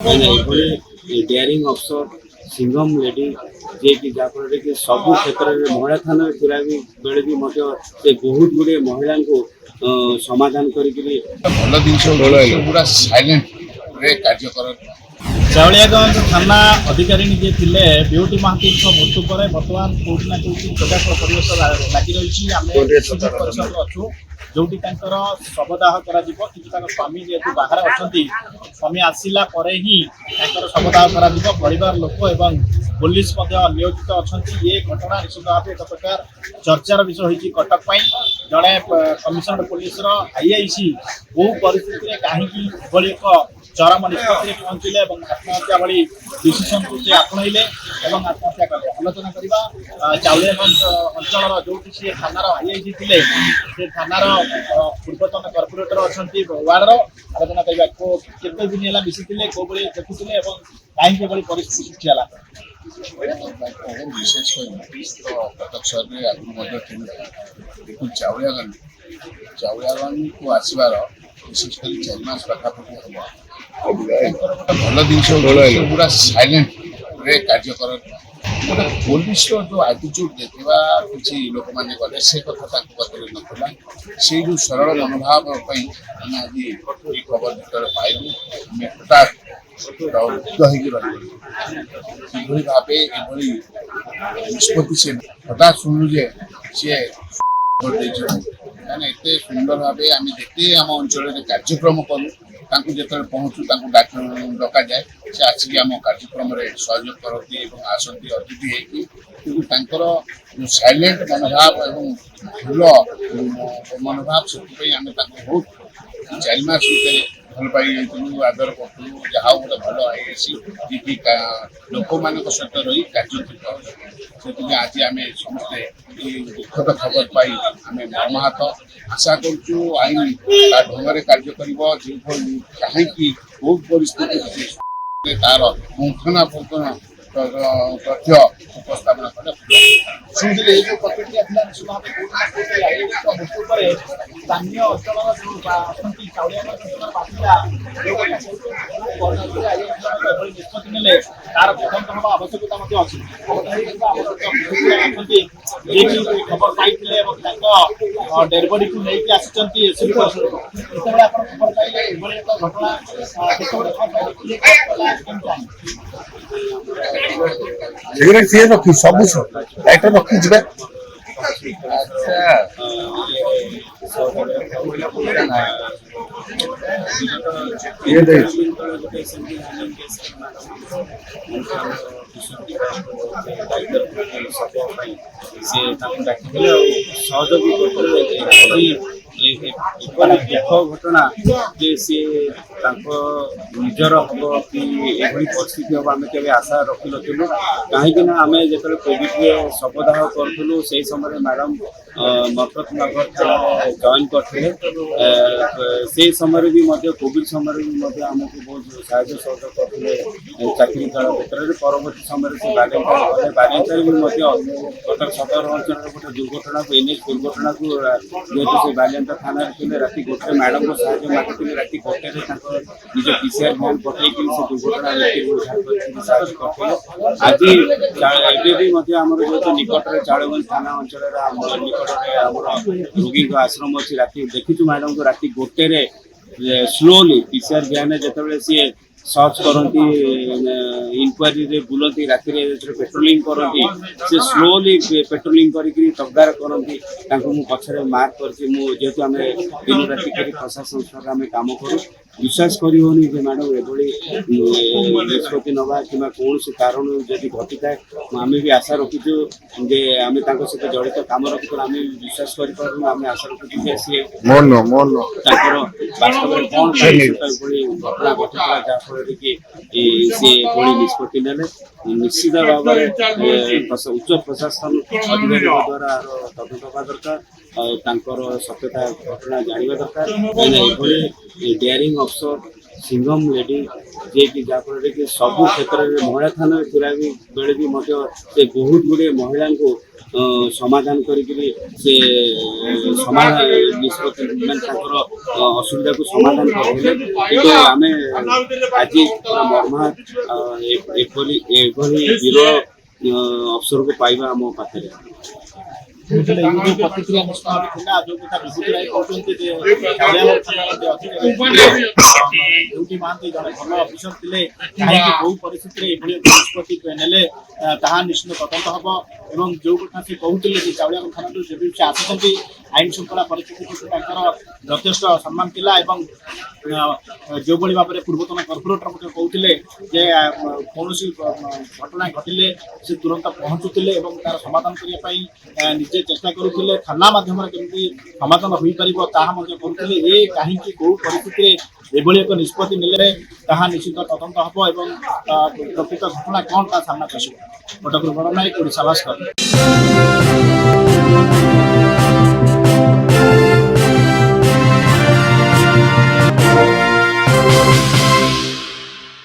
Dairying अफसर Singham lady जे कि जहाँफल कि सब क्षेत्र में महिला थाना बेले भी बहुत गुड़े महिला को समाधान कर भल जिन पूरा साइलेंट कार्य कर चाउलियागंज थाना अधिकारी जे थिले ब्यूटी महाती मृत्यु पर बर्तमान कौटना कौटी प्रकाश परिवेश लगी रही अच्छु जोटी शवदाह कर स्वामी जेहेतु बाहर अच्छा स्वामी आसला ही शवदाह कर परिवार लोक एवं पुलिस नियोजित अच्छा ये घटना निश्चित भाव एक प्रकार चर्चार विषय होती कटक जड़े कमिशनर पुलिस आईआईसी बहु परिस्थिति कहीं एक चरम निष्पत्ति पहुंचले आत्महत्या भली डिसीजन को से आपणइले आत्महत्या कले आलोचना करवा चाउलियागंज अंचल जो सी थानार आईआईसी थे से थानार पूर्वतन कर्पोरेटर अच्छा वार्डर आलोचना करवा केते दिन है मिसिले कौ भाई देखुले कहीं परिस्थिति सृष्टि विशेष कटक सहर में आगु चाउलियागंज को आसबार विशेषकर 4 मास पाखापाखि हम भल जिन पूरा साइलेंट कार्य कर पुलिस जो आटिट्यूड देखा किसी लोक मैंने गले से कथा बतल ना से जो सरल मनोभाव आम आज ये खबर जो पाइलु हठात भाव निष्पत्ति से हठात शुणु जे सी एत सुंदर भाव आम जिते आम अंचल कार्यक्रम करूँ जो पहुँचू डक जाए से आसिक आम कार्यक्रम सहयोग करती आसती अतिथि कि साइलेंट मनोभाव और भूल मनोभाव से आम बहुत 4 मास भितर भल पाई आदर करूँ जहाँ गोटे भल आईएसी जी लोक मान सहित रही कार्य आज आम समस्ते दुखद खबर पाई आम मर्माहत आशा करूँ आईन ढंग कार्य कर कहीं बहुत परिस्थिति तार पुंखानुपुंख तथ्य उपस्थापन कले स्थानीय अंचल निष्पत्ति ने तार तदंत हवा आवश्यकता अच्छी खबर पाई डेड बडी को लेकिन आसी खबर पाइले घटना सी रखी सब लाइटर रखी जी दुख घटना जे सी निजर हम कि परिस्थिति हम आम के आशा रखी नु कहीं आम जो कोविड शवदाह करूँ से समय मैडम मरकत नगर जॉइन करते से समय भी कोविड समय भी आमको बहुत साहय सहयोग करते चाकरी काल क्षेत्र में परवर्त समय से बालियांतार भी कटक सदर अंचल गोटे दुर्घटना को एनएच दुर्घटना को जेहतु से बालियांता थाना राति गोटे मैडम को साहय मांगते राति गोटे निज पीसीआर भ्यान पठे से दुर्घटना साहय करते आज आमर जो निकट में चाउलियागंज थाना अंचल निकट रोगी आश्रम अच्छी राति देखीचु मैडम को राति गोटे स्लोली पीसीआर भ्यान जो सी सर्च करती इनक्वारी बुलती राति पेट्रोलिंग करती से स्लोली पेट्रोलिंग करके तकदार करती पछरे मार्क करते आम दिन राति प्रशासन स्तर आम कम करूँ विश्वास करनी मैडम एभली निष्पत्ति नवा कि कौन से कारण जदि घटी थाए आम भी आशा रखीचु जे आम सहित जड़ित कम रखी आम विश्वास करूँ आम आशा रखीचु सी वास्तव में कौन घटना घटी जहाँफल कि सी एभली निष्पत्ति ने निश्चित भाव में उच्च प्रशासन अधिकारी द्वारा तदंत हवा दरकार और सत्यता घटना जानवा दरकार डेयरिंग अफसर ସିଙ୍ଗମ ଲେଡି ଯିଏକି ଯାହାଫଳରେ କି ସବୁ କ୍ଷେତ୍ରରେ ମହିଳା ଥାନାରେ ଥିଲା ବେଳେ ବି ମଧ୍ୟ ସେ ବହୁତ ଗୁଡ଼ିଏ ମହିଳାଙ୍କୁ ସମାଧାନ କରିକିରି ସେ ସମାଧାନ ନିଷ୍ପତ୍ତି ମାନେ ତାଙ୍କର ଅସୁବିଧାକୁ ସମାଧାନ କରିଥିଲେ। କିନ୍ତୁ ଆମେ ଆଜି ପୁରା ମର୍ମାହତ ଏଭଳି ବିରଳ ଅବସରକୁ ପାଇବା ଆମ ପାଖରେ। ବୁଝିଲେ ଏଇ ଯୋଉ ପ୍ରତିକ୍ରିୟା ନିଷ୍ପତ୍ତି ଥିଲା ଯୋଉ କଥା ବିଭୂତି ରାୟ କହୁଛନ୍ତି ଯେ ଚାଉଳିଆଗଡ଼ ଥାନାର ଯେ ଅଧିକାରୀ ବିଭୂତି ମହାନ୍ତି ଜଣେ ଭଲ ଅଫିସର ଥିଲେ, କାହିଁକି କୋଉ ପରିସ୍ଥିତିରେ ଏଭଳି ଏକ ନିଷ୍ପତ୍ତି ନେଲେ ତାହା ନିଶ୍ଚିତ ତଦନ୍ତ ହବ। ଏବଂ ଯୋଉ କଥା ସେ କହୁଥିଲେ ଯେ ଚାଉଳିଆଗଡ଼ ଥାନାରୁ ଯେବେ ସେ ଆସିଛନ୍ତି ଆଇନ ଶୃଙ୍ଖଳା ପରିସ୍ଥିତି ପ୍ରତି ତାଙ୍କର ଯଥେଷ୍ଟ ସମ୍ମାନ ଥିଲା ଏବଂ ଯେଉଁଭଳି ଭାବରେ ପୂର୍ବତନ କର୍ପୋରେଟର ମଧ୍ୟ କହୁଥିଲେ ଯେ କୌଣସି ଘଟଣା ଘଟିଲେ ସେ ତୁରନ୍ତ ପହଞ୍ଚୁଥିଲେ ଏବଂ ତାର ସମାଧାନ କରିବା ପାଇଁ ନିଜେ ଚେଷ୍ଟା କରୁଥିଲେ। ଥାନା ମାଧ୍ୟମରେ କେମିତି ସମାଧାନ ହୋଇପାରିବ ତାହା ମଧ୍ୟ କରୁଥିଲେ। ଏ କାହିଁକି କୋଉ ପରିସ୍ଥିତିରେ ଏଭଳି ଏକ ନିଷ୍ପତ୍ତି ନେଲେ ତାହା ନିଶ୍ଚିତ ତଦନ୍ତ ହବ ଏବଂ ପ୍ରକୃତ ଘଟଣା କ'ଣ ତା ସାମ୍ନାକୁ ଆସିବ। କଟକରୁ ବଡ଼ ନାୟକ, ଓଡ଼ିଶା ଭାସ୍କର।